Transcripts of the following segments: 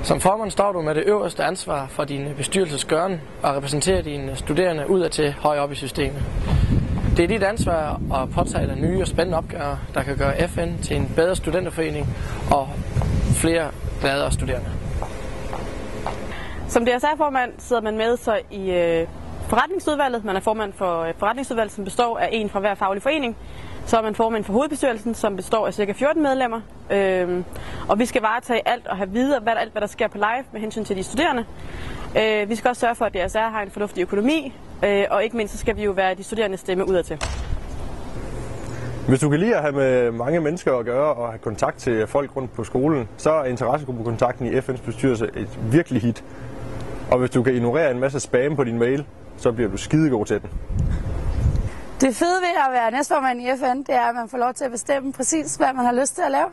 Som formand står du med det øverste ansvar for din bestyrelsesgøren og repræsenterer dine studerende udadtil højt op i systemet. Det er dit ansvar at påtage dig nye og spændende opgaver, der kan gøre FN til en bedre studenterforening og flere gladere studerende. Som DSR-formand sidder man med så i forretningsudvalget. Man er formand for forretningsudvalget, som består af en fra hver faglig forening. Så er man formand for hovedbestyrelsen, som består af ca. 14 medlemmer. Og vi skal varetage alt og have videre alt, hvad der sker på live med hensyn til de studerende. Vi skal også sørge for, at DSR har en fornuftig økonomi, og ikke mindst så skal vi jo være de studerendes stemme udadtil. Hvis du kan lide at have med mange mennesker at gøre og have kontakt til folk rundt på skolen, så er interessegruppekontakten i FN's bestyrelse et virkelig hit. Og hvis du kan ignorere en masse spam på din mail, så bliver du skidegod til den. Det fede ved at være næstformand i FN, det er, at man får lov til at bestemme præcis, hvad man har lyst til at lave,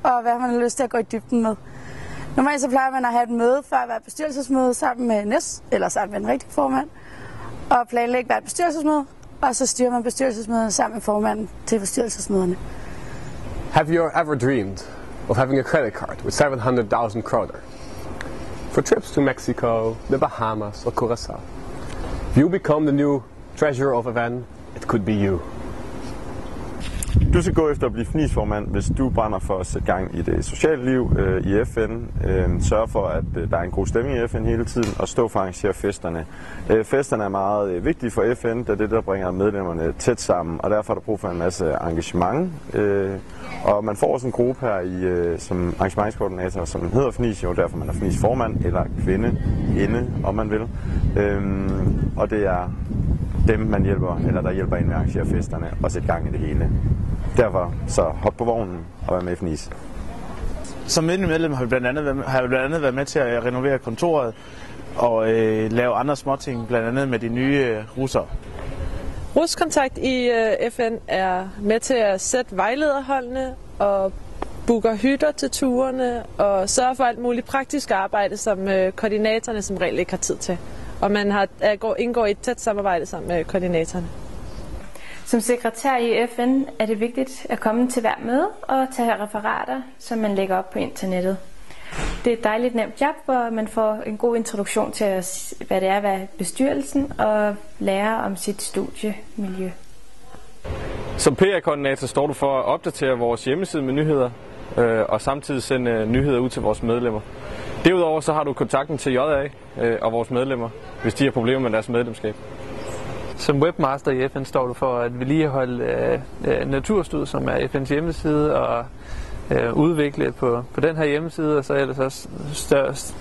og hvad man har lyst til at gå i dybden med. Normalt så plejer man at have et møde før hver bestyrelsesmøde sammen med eller sammen med en rigtig formand, og planlægge hvert bestyrelsesmøde, og så styrer man bestyrelsesmødet sammen med formanden til bestyrelsesmøderne. Have you ever dreamed of having a credit card with 700,000 kroner for trips to Mexico, the Bahamas or Curacao? If you become the new treasurer of FN, it could be you. Du skal gå efter at blive FNIS-formand, hvis du brænder for at sætte gang i det sociale liv i FN. Sørg for, at der er en god stemning i FN hele tiden, og stå for at arrangere festerne. Festerne er meget vigtige for FN, da det der bringer medlemmerne tæt sammen, og derfor er der brug for en masse engagement. Og man får også en gruppe her som arrangementskoordinator, som hedder FNIS, jo derfor man er FNIS-formand eller kvinde inde, om man vil. Og det er dem, man hjælper, eller der hjælper ind med at arrangere festerne og sætte gang i det hele. Derfor så hop på vognen og vær med i FNIS. Som medlem har vi blandt andet været med til at renovere kontoret og lave andre småting, blandt andet med de nye russere. Ruskontakt i FN er med til at sætte vejlederholdene og booker hytter til turene og sørger for alt muligt praktisk arbejde, som koordinatorerne som regel ikke har tid til. Og man indgår i et tæt samarbejde sammen med koordinatorerne. Som sekretær i FN er det vigtigt at komme til hver møde og tage referater, som man lægger op på internettet. Det er et dejligt nemt job, hvor man får en god introduktion til, hvad det er at være bestyrelsen og lære om sit studiemiljø. Som PR-koordinator står du for at opdatere vores hjemmeside med nyheder og samtidig sende nyheder ud til vores medlemmer. Derudover så har du kontakten til JA og vores medlemmer, hvis de har problemer med deres medlemskab. Som webmaster i FN står du for at vedligeholde Naturstud, som er FN's hjemmeside, og udvikle på den her hjemmeside, og så ellers også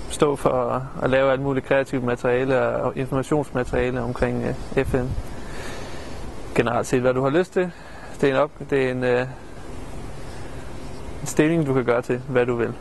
stå for at lave alt muligt kreativt materiale og informationsmateriale omkring FN. Generelt set, hvad du har lyst til. Det er en stilling, du kan gøre til, hvad du vil.